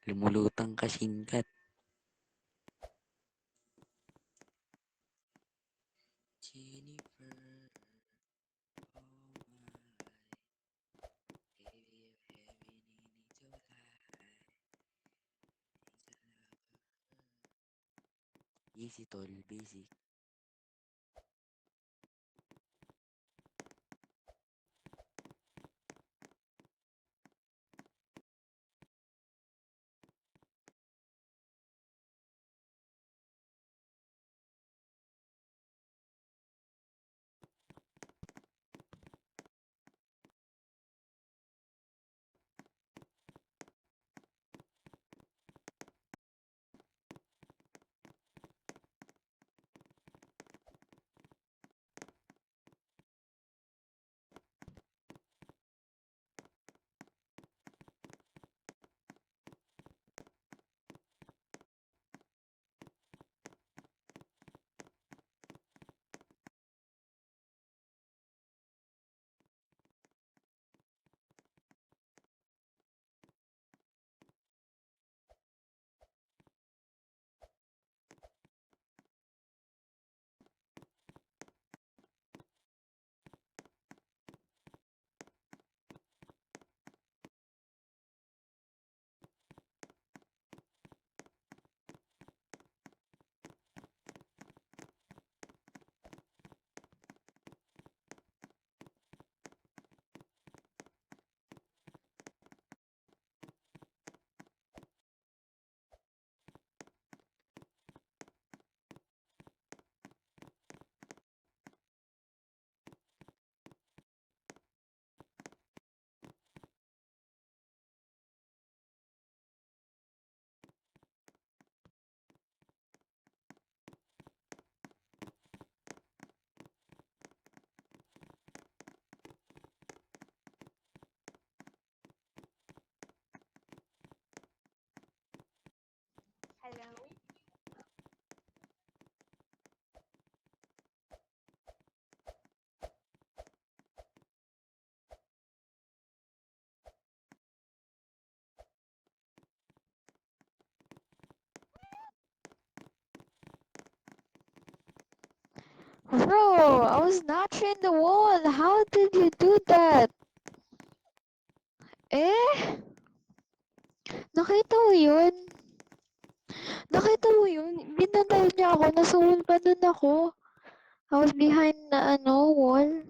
Lumulutang ka, Shinkat. Jennifer, oh my, baby, if heaven in July, easy tol, basic. Hello? Bro, I was notching the wall. How did you do that? Eh? Nakita mo yun? Nakita mo yun? Binanal niya ako. Nasa wall pa dun ako. I was behind the wall. And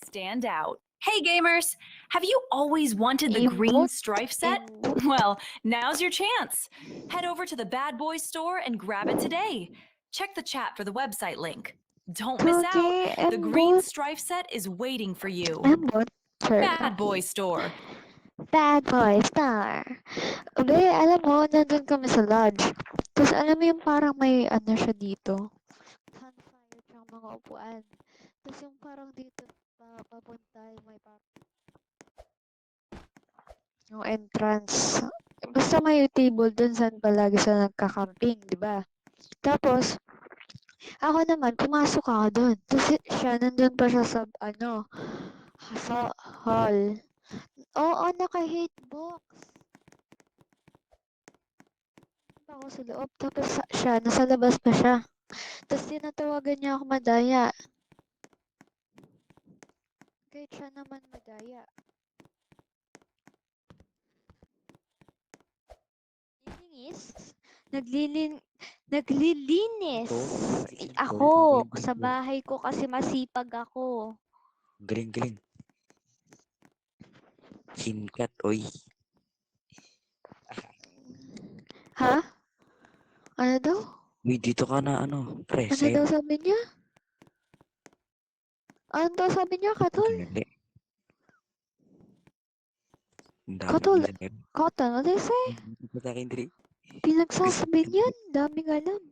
stand out. Hey gamers! Have you always wanted the green Emote. strife set? Emote. Well, now's your chance. Head over to the Bad Boys store and grab it today. Check the chat for the website link. Don't miss out. Okay, The green emote. strife set is waiting for you. Emote. Sure. Bad Boys store. Bad boy star. Ube, alam mo, nandun kami sa lodge. Tapos alam mo yung parang may ano siya dito. Sunfire tsaka mga upuan. Tapos yung parang dito papunta yung may parang yung entrance. Basta may table dun saan palagi sa nagka-camping, di ba? Tapos, ako naman, pumasok ako dun. Tapos siya, nandun pa siya sa, sa hall. Oo, naka-hitbox. Pa ako sa loob. Tapos siya, nasa labas pa siya. Tapos tinatawagan niya ako madaya. Kahit siya naman madaya. Lilinis? Naglilinis. Ito, nag-iisip tol, Ako, ang galing-galing sa mo. bahay ko kasi masipag ako. Galing-galing. Shinkat, oy. Ha? Ano daw? Uy, dito ka na, pre, Ano side. daw sabi niya? Ano daw sabi niya, Katol? Ginali. Ang dami Katol, kong side. Katol, ano daw say? Dito sa akin, Dre. Pinagsasabi niyan, daming alam.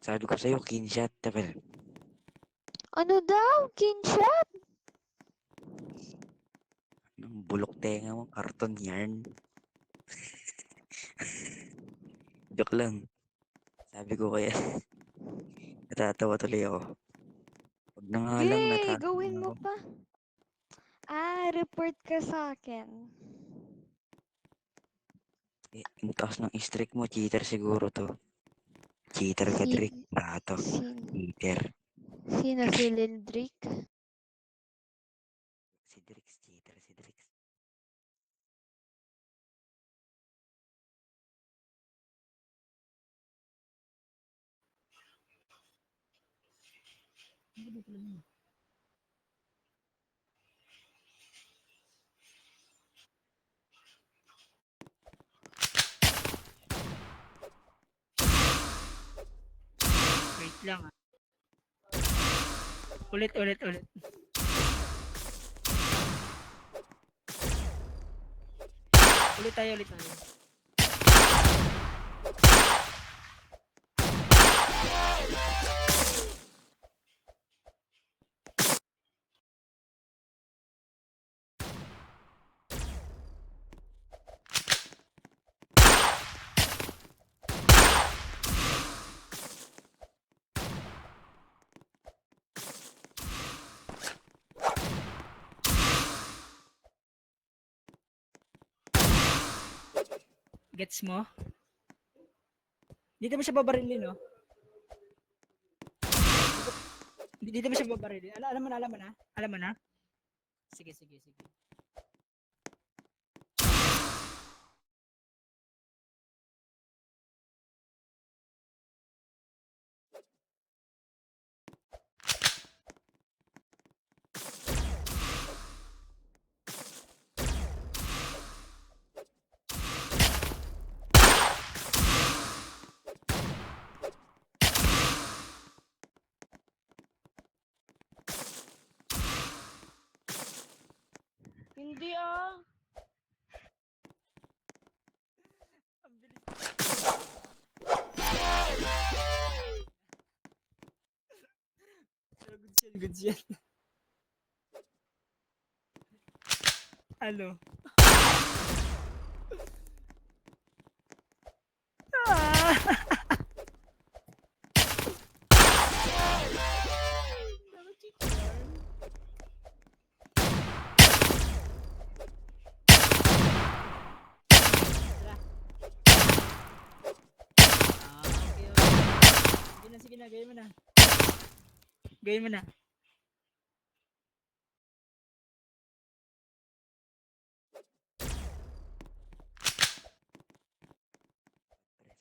Sabi ko sa'yo, kinshot, tapos. Ano daw? Kinshot? Anong bulok tenga mo, karton yarn. Joke lang. Sabi ko kaya, natatawa tuloy ako. Pag na nga lang, Gay, natatawa gawin mo ako. pa. Ah, report ka sa akin. Ang taas ng streak mo, cheater siguro to. Cheater ka, Sin, Drake. Bato. sin, Cheater. sino si Lindrick? Si Drix, cheater si Drix. Wait lang ah. Ulit. Ulit tayo. Gets mo? Dito mo siya babarilin, no? Dito mo siya babarilin. Alam mo na? Sige. Hindi ah. Ang bilis. Pero goods yan. Ano? Okay. Sige na, gawin mo na. Pre,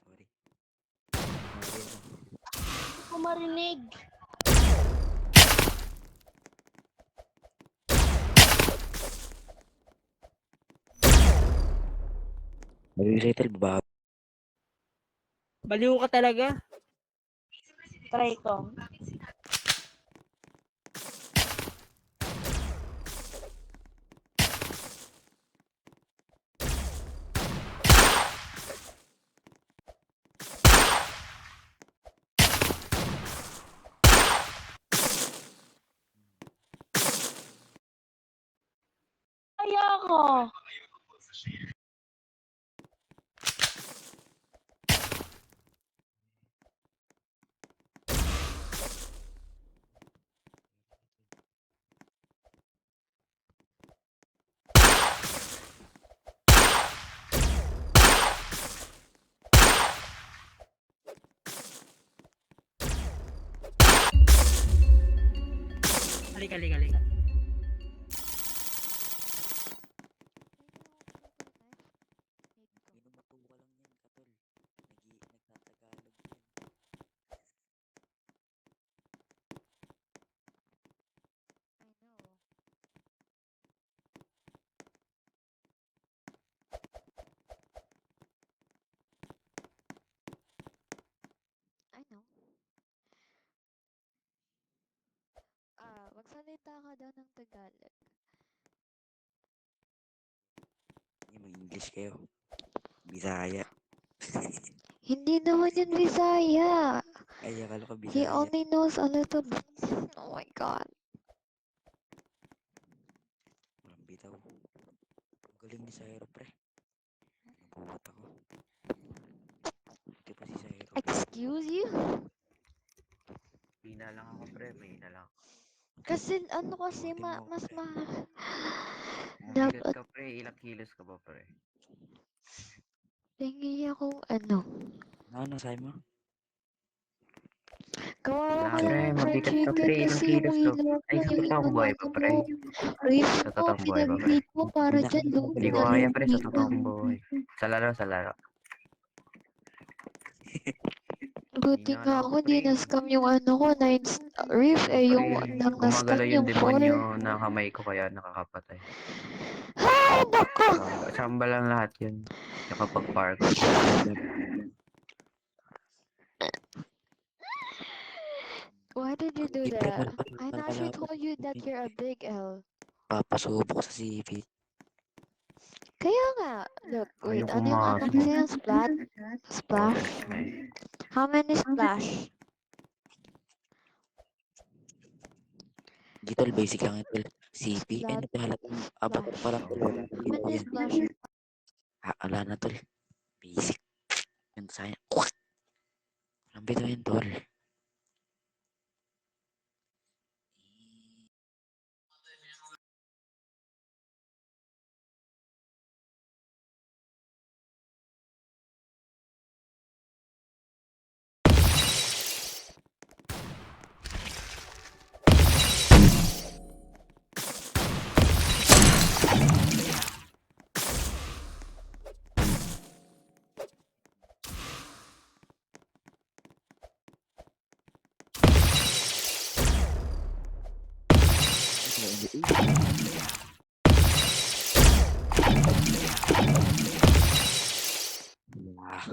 sorry. Sorry ako. Hindi ko marinig. Mag-recital ba? Baliw ka talaga. Try ko. Kaya ako. Halika. Pinumatu ka lang yan, katol. Nagtatagalog yan. I know. I know. Magsalita ka daw ng Tagalog. Hindi mag-English kayo. Bisaya. Hindi naman yun Visaya. Ay, akala ko He Bisaya. only knows a little bit. Oh my god. Walang bitaw. Ang galing ni Syro, pre. Nabuhat ako. Buti pa si Syro, pre. Excuse you? Mahina lang ako, pre. Mahina lang. Kasi ano kasi Buti mo, mas pre. Mabigat dapat ka, pre. Ilang kilos ka ba, pre? Tingi akong ano. Ano, sabi mo? Kawawa Wala, ka pre. naman, fried Mabigat to, chicken, pre. Ilang kasi yung kilos to? ilaw Ay, mo, sa yung totoong buhay inano ba, mo, pre? reef Sa mo, totoong buhay ba, pre? pinag-heat mo para Hindi na dyan, kami Hindi ko lumina nag-vlog. kaya, yung pre, sa chicken. totoong buhay. Sa laro, sa laro. Buti Hina nga na ako, ako, di pre. na-scam yung ano ko, reef, Oo, yung pre. nang na-scam Gumagalaw yung yung 4. demonyo na kamay ko kaya nakakapatay. Ay, nako! Samba lang lahat yun. Tsaka pag-parkour. Why did you do Hindi pre, that? I malapit naturally told you that you're a big L. papasubok sa CP. Kaya nga, look, wait, Ayaw ano yung ano pumasok. kasi yung splat? Splash? Process na eh. How many splash? Di tol, basic lang ito. CP, ay Splat, napahalatang avatar splash. pa lang tol. Wala na How ginto many yan. splashes? Wala na tol. Basic. Yan sayang. Walang bito yan tol. Wah.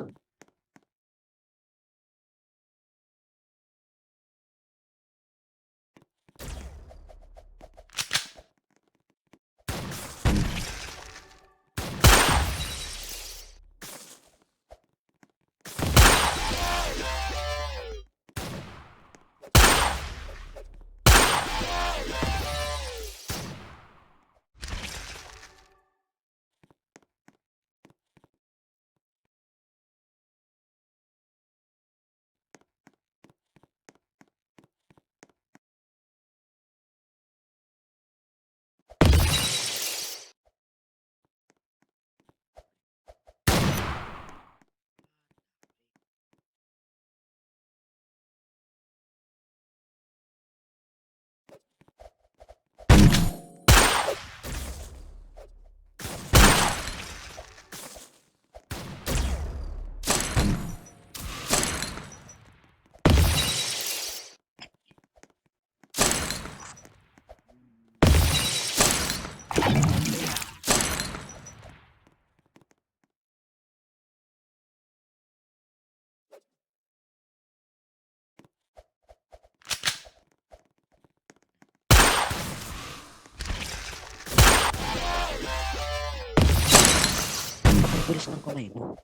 Bilis ng kamay mo.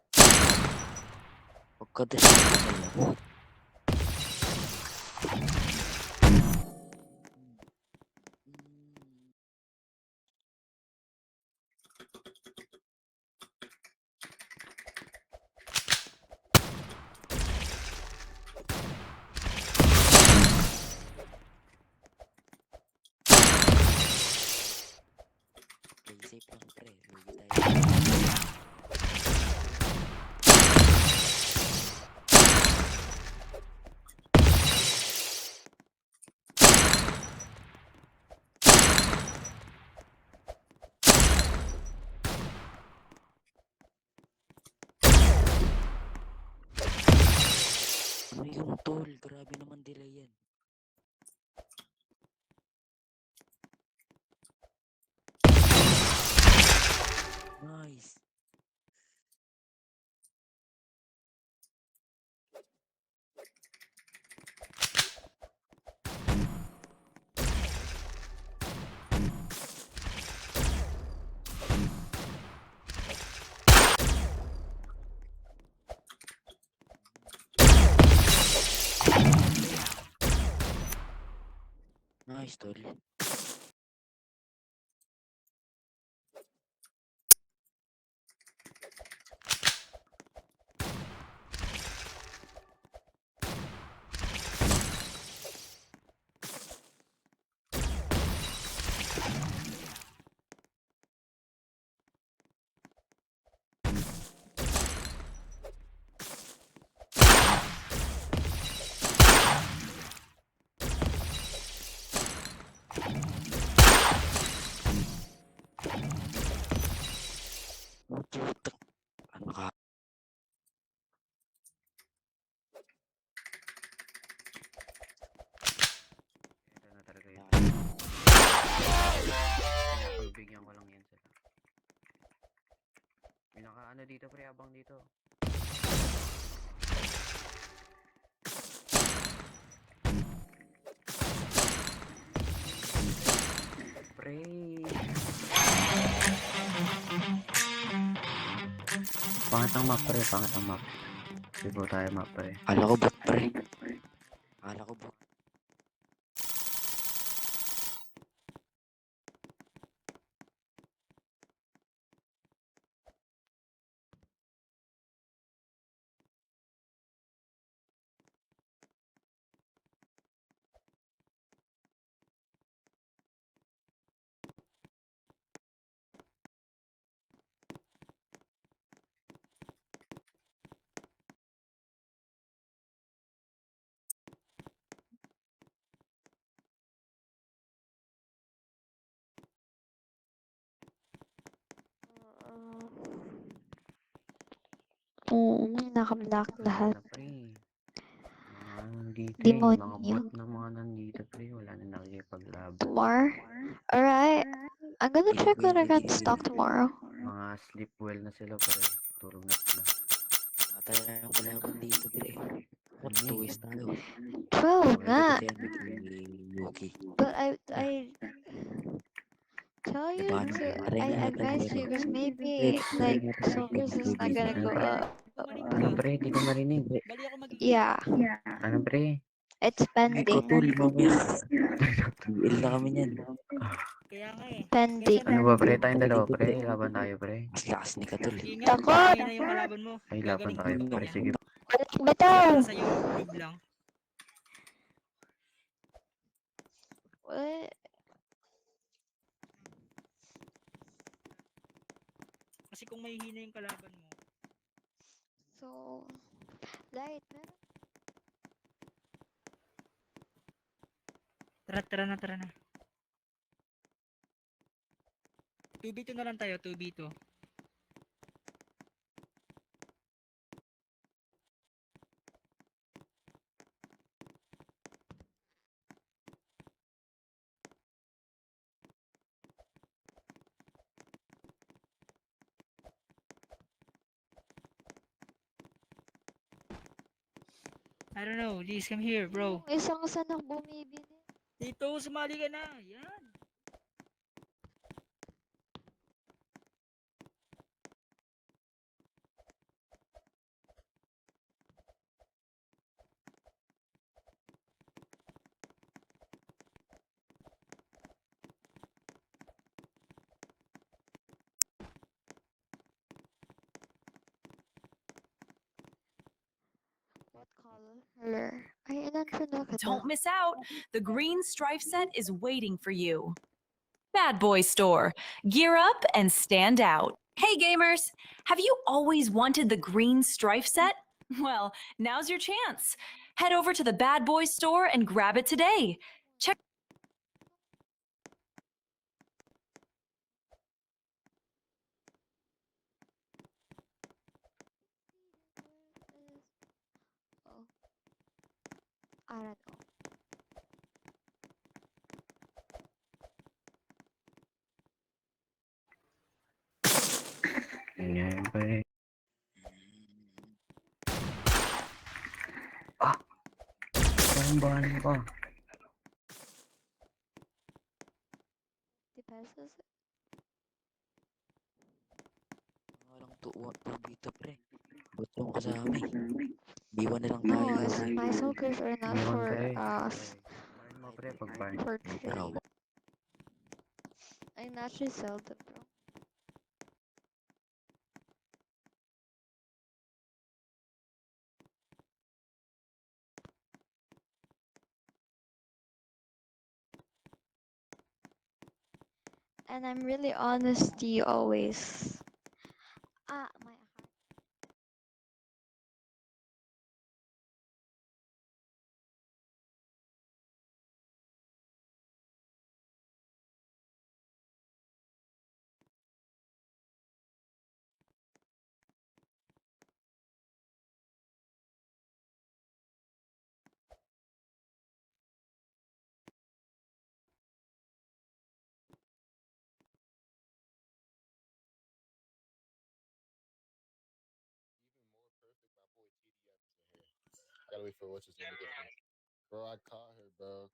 Pagkadalas ng kamay mo. Play safe lang pre. Lugi tayo. Ano yung tol? Grabe naman delay yan. Nice. Nice tol. Ano dito, pre? Abang dito. Pre. Pangatang map, pre. Pangatang map. Sibo tayo map, pre. Akala ko bot, pre. Akala ko bot. Oo, naka-block lahat. Na, pre. Mga nandito eh. Mga Demonyo. bot na mga nandito, pre. Wala na nakikipaglaban. Tomorrow? Alright. I'm gonna Hindi check ko what I yan got nagiging stock tomorrow. Mga sleep well na sila, pre. Tulog na sila. Tayo ng kalaban dito, pre. What, Ano eh. 2 tayo. 12 Pwede nga. ba yan maging Yuki? But I tell Eh, you baka to, aray I nga, advise tayo. you because Pre, maybe aray like nga tayo. Silvers is not gonna Ano, go pre? up. Kumarin Ano, ka. pre? Di ko marinig. Bali ako mag Yeah, Ano, pre? it's Hindi ko, pending. tol, mamaya. TL na kami niyan. Kaya nga eh. Pending. Ano ba, pre? Tayong dalawa, Dito, pre. Laban tayo, pre. Mas lakas ni Katul. eh. Ingat, Takot! mahina yung kalaban mo. Ay, laban Gagaling tayo, ka pre. niya. Sige. Balik Kasi bitaw! para sa'yo, noob lang. What? Kasi kung mahihina yung kalaban mo, So, light, meron? tara na, tara na. 2v2 na lang tayo, 2v2. I don't know, Liz, come here, bro. Yung isang sanak bumibili. Dito, sumali ka na. Yan. What color? Ay, ilan siya nakita? Don't miss out. The green strife set is waiting for you. Bad Boy Store. Gear up and stand out. Hey gamers, have you always wanted the green strife set? Well, now's your chance. Head over to the Bad Boy Store and grab it today. Check Oh. I don't know. Ganyan, pre. Ah! Saan ba ko? 50 pesos? Walang tuwa po dito, pre. Ba't yung kasama eh? B1 na lang No, tayo it's kasi. my soldiers are not Iwan for ka eh. us. Kumain mo, pre, pag barn. For Pero trade. I naturally sell them, bro. And I'm really honesty always. Ah, my gotta wait for what's his name to get me. Bro, I caught her, bro.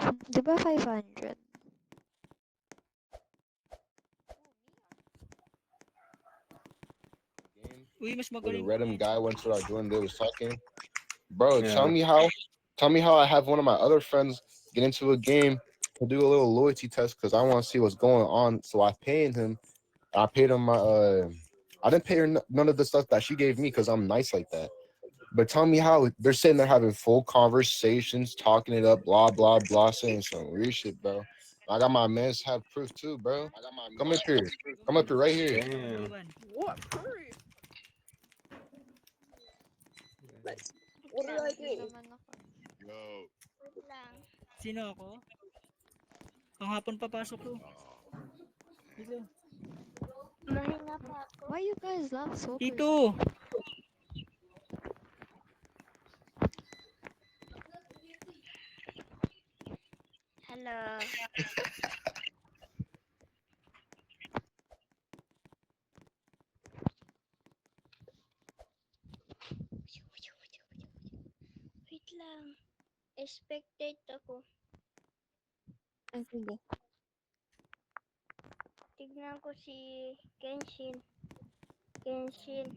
Come here, Di ba 500? game. Uy, mas Where the magaling random ko guy eh. went to our door and they was talking. Bro, Yeah. tell me how I have one of my other friends get into a game to do a little loyalty test because I want to see what's going on. So I paid him. I paid him my I didn't pay her none of the stuff that she gave me because I'm nice like that. But tell me how they're sitting there having full conversations, talking it up, blah blah blah, saying some weird shit, bro. I got my mans have proof too, bro. Come up here. Come up here right here. Damn. Iwan. What proof? Like, what did I Hindi do? naman ako. Yo. Wait lang. Sino ako? Panghapon papasok ko. Dito. Mahinga pa ako. Why you guys laugh so Dito. Hello. Wait lang. Expectate ako. Ay, sige. Tignan ko si Kenshin. Kenshin.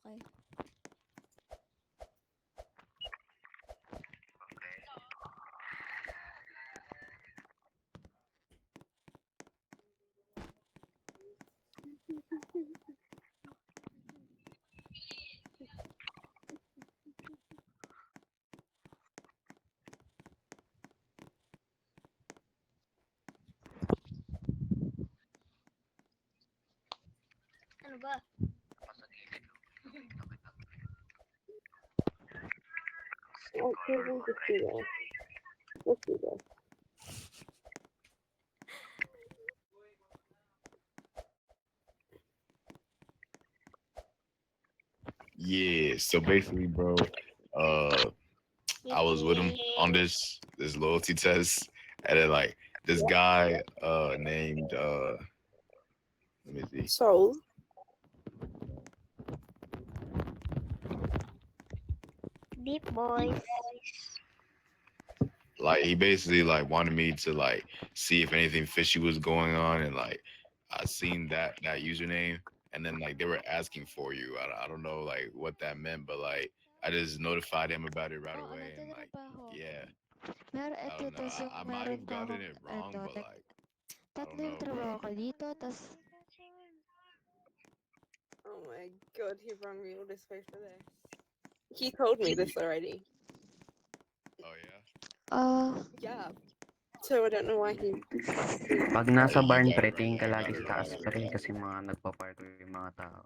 Okay. Ano ba? Okay, we'll just do that. Let's do that. Yeah, so basically, bro, I was with him on this loyalty test, and then like this guy named let me see. So, Deep boys. Like he basically like wanted me to like see if anything fishy was going on, and like I seen that username, and then like they were asking for you. I don't know like what that meant, but like I just notified him about it right Oo, away, and like nagtatrabaho ako. yeah, Meron, I eto, don't know. tas yung I might meron have pa gotten akong, it wrong, ano, but like I tatlo don't yung know, trabaho bro. ko dito, tas, oh my god, he rang me all this way for this. He told me this already. Oh yeah. Yeah. So I don't know why he. Pag Oh, nasa you barn, got pre, it right. tingin ka Yeah, I lagi got it sa right. taas, I got it pre, right. kasi mga nagpa-parkour yung mga tao.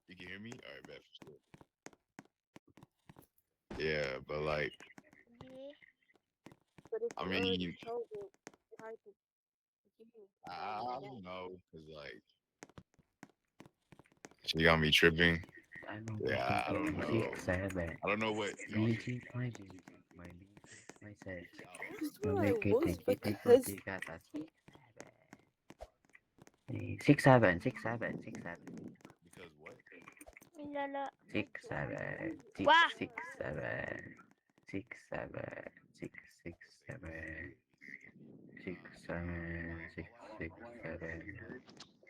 You can hear me? All right, bet. Yeah, but like Yeah. But if I you already mean, told me, why did you tell me I again? don't know, cause like she got me tripping. Ano, Yeah, I don't know. 6, 7. I don't know what y'all. BG, my BG, my BG, my sex. That's where I Make was it, because 6, 7, 6, 7, 6, 7. Because what? Ilala. 6, 7, 6, Wah! 6, 7, 6, 7, 6, 6, 7, 6, 7, 6, 6, 7,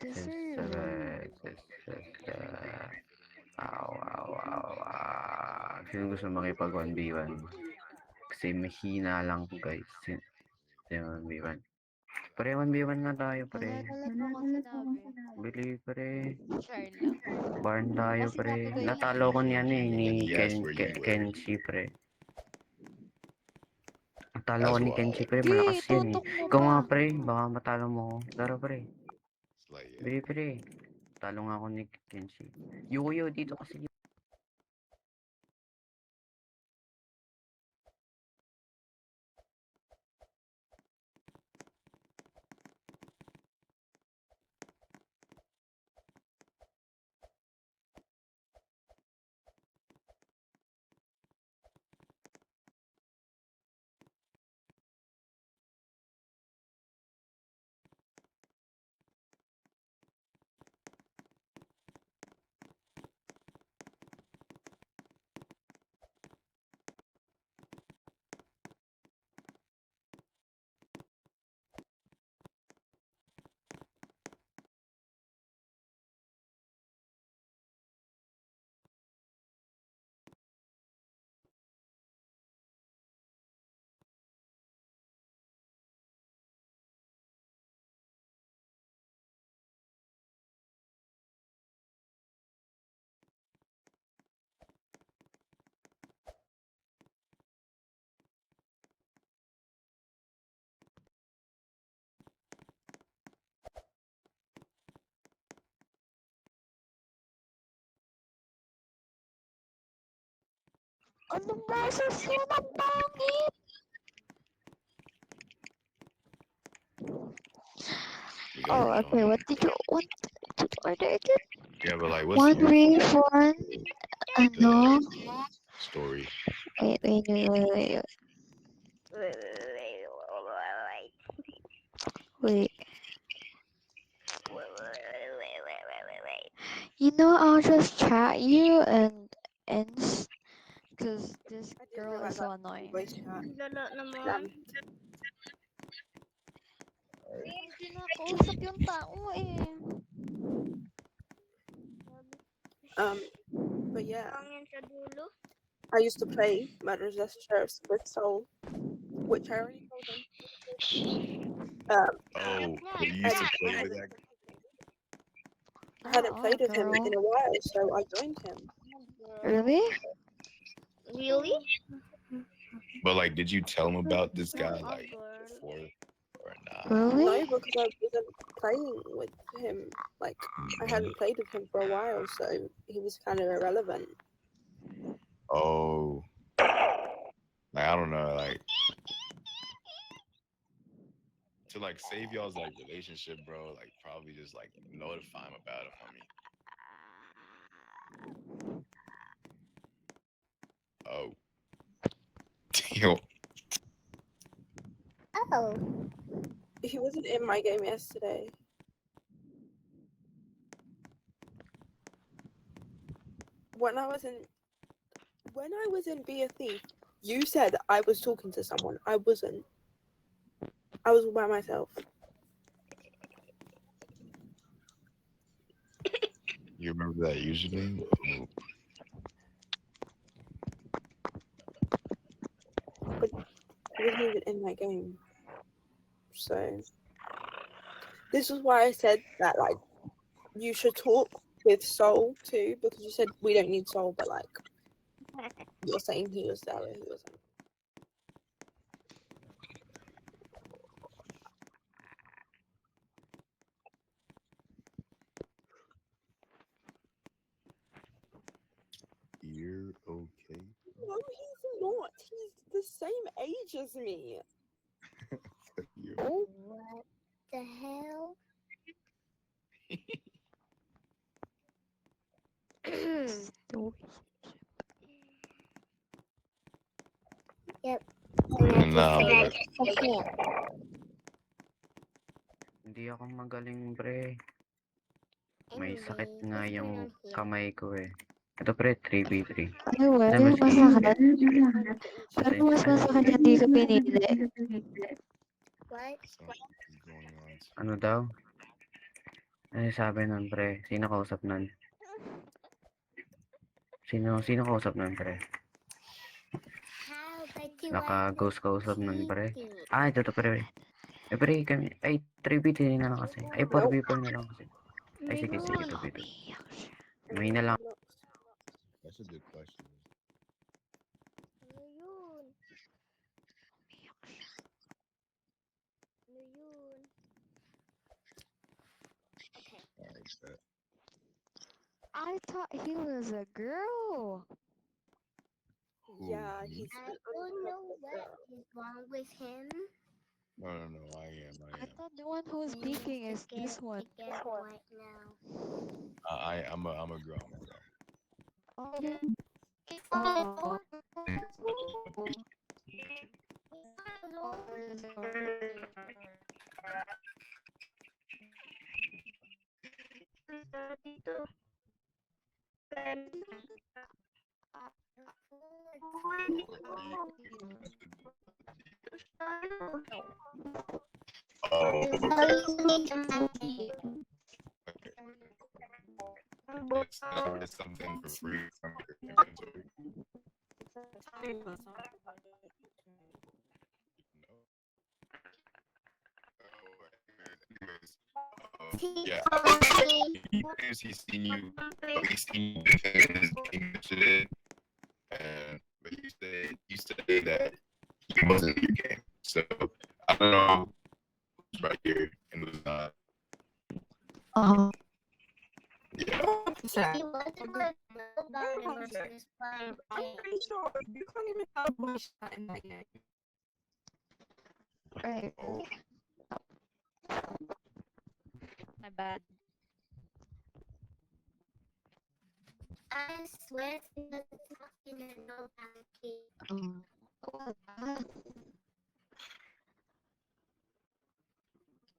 6, deserve. 7, 6, 6, Wow, wow, wow, wow. Sino gusto makipag 1v1? Kasi mahina lang guys. Sino 1v1? Pre, 1v1 nga tayo, Wala pre. talaga akong sinabi. Bili, pre. Share lang. Barn tayo, Kasi pre. sinabi ko yung Natalo ko niyan eh, ni He asked where you were. Kenshi, pre. Natalo ko That's ni wild. Kenshi, pre. Di, Malakas yan eh. tutok mo Ikaw pa. nga, pre. Baka matalo mo ako. Tara, pre. It's like yeah. Bili, pre. Talo nga ako ni Kenshi. Yuyo, dito kasi Anong boses yun? Ang pangit! We got Oh, okay. What did you order again? yeah, but like, what's One your reef, one. Ano? story? Wait. Wait. Wait. You know, I'll just chat you and because this I didn't girl realize is so that annoying. voice chat. Lala naman. Hindi na kausap yung tao eh. But yeah, Hangin sa dulo. I used to play Murderers as Sheriffs with Soul, which I already told him. Oh, you used to play with that. I hadn't played with him Girl. in a while, so I joined him. Really? Really? But like, did you tell him about this guy Oh, like girl. before or not? Really? No, because I wasn't playing with him. Like, I hadn't played with him for a while, so he was kind of irrelevant. Oh, like I don't know, like to like save y'all's like relationship, bro. Like probably just like notify him about it, homie. Oh, damn. Oh. He wasn't in my game yesterday. When I was in Be a Thief, you said I was talking to someone. I wasn't. I was all by myself. You remember that username? Oh. But he wasn't even in my game. So this is why I said that, like, you should talk with Soul too, because you said we don't need Soul, but like you're saying he was there, he wasn't. You're okay. No, he's not. He's the same age as me. Oh, what the hell? Yep. No, Hindi ako magaling, pre. May sakit nga yung kamay ko eh. Ito pre, 3v3. Anyway, Alam mo si... masakit. Pero mas masakit hindi ka pinili. What? something's going on. Ano daw? Ano sabi nun, pre? Sino kausap nun? Sino kausap nun, pre? Naka-ghost kausap nun, pre. Ah, ito to, pre. Eh, pre, kami... Ay, 3v3 na lang kasi. Ay, 4v4 na lang kasi. Ay, sige, 2v2. Mahina lang. That's a good question. Ano yun? Ano yun? Okay. Alright, bet. I thought he was a girl. Yeah, me? he's. I don't know what is wrong with him. No, I am. I thought the one who's speaking is this one. Right now. I'm a girl. Oh, yeah. Oh, it's something for free from your inventory. Yeah. He's seen you. He's seen you defend his game yesterday, and but you said that he wasn't in your game. So I don't know who's right here and who's not. Oh. Yeah. He wasn't wants check. this part of the I'm game. pretty sure you can't even have voice chat in that game. Right. My bad. I swear to God, it's not in a no pancake.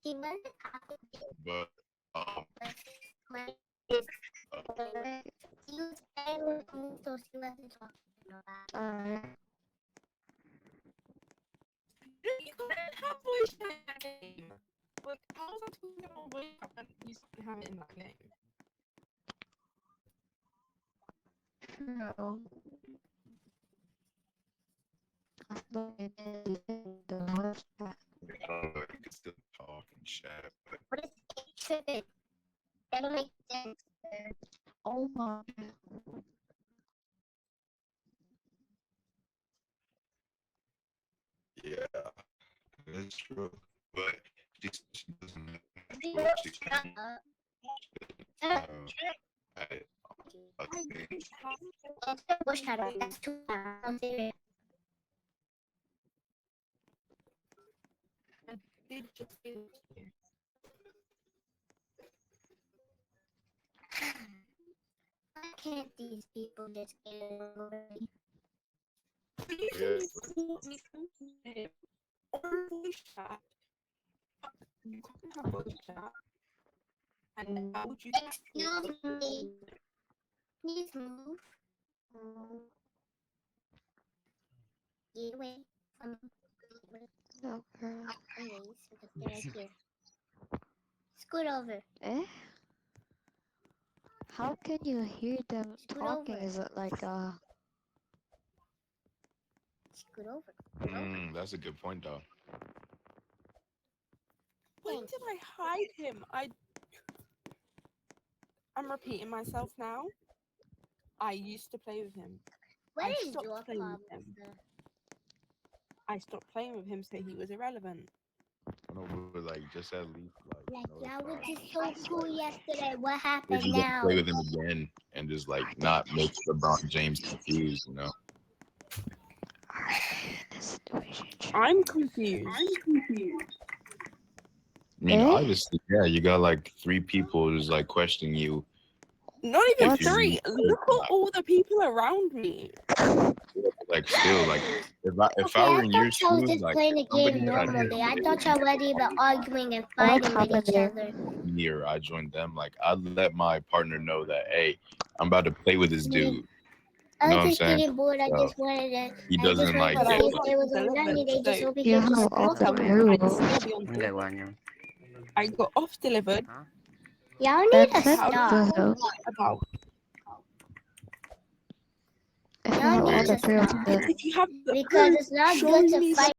He wasn't happy But when uh, he was playing with me, so she wasn't talking about. Alright. You can't have voice chat in that game. Like, how was I talking about voice chat when you still have it in that game? True. I thought it did the voice chat. I don't know, you can still talk and chat, but What is it tripping? That don't make sense. Oh my. yeah, that's true. But she doesn't know You what don't she shut can. up. I think Don't say bush shut up. That's too loud. Don't say it. Did just say that to you. Why can't these people just get it over me? You Yeah. can call me name or voice chat. You can't have voice chat. And how would you Excuse me. Please move. Get away from me. No, girl. Anyways, because they're right here. Scoot over. Eh? How can you hear them Scoot talking? over. Is it like Scoot over. that's a good point though. When did I hide him? I'm repeating myself now. I used to play with him. What I is stopped your playing problem, with him. sir? I stopped playing with him, so he was irrelevant. I know, but like just at least Like, y'all were notify. just so cool yesterday. What If happened you don't now? play with him again and just like not make LeBron James confused, you know. this situation? I'm confused. I mean, Eh? obviously, yeah, you got like 3 people just like questioning you. Not even What? 3. Look at all the people around me. Like still, like if Okay, I were I in your thought y'all was shoes, just like playing a somebody game that I normally. I knew thought y'all weren't even arguing and What fighting with happened each there? other. me or I joined them, like I'd let my partner know that, hey, I'm about to play with this dude. I You know was what I'm just saying? getting bored. I So just wanted to. he I just doesn't like wanted to But I see get if was they was off online. delivered, They just so over You here have just all the talking. I'd proof. still be on Ang call. gawa niyo? I got off delivered Huh? Y'all need Then to send How it stop. to long? him. About. If you Y'all have all need the to proof, stop. then If you have the Because proof, it's not show good to me fight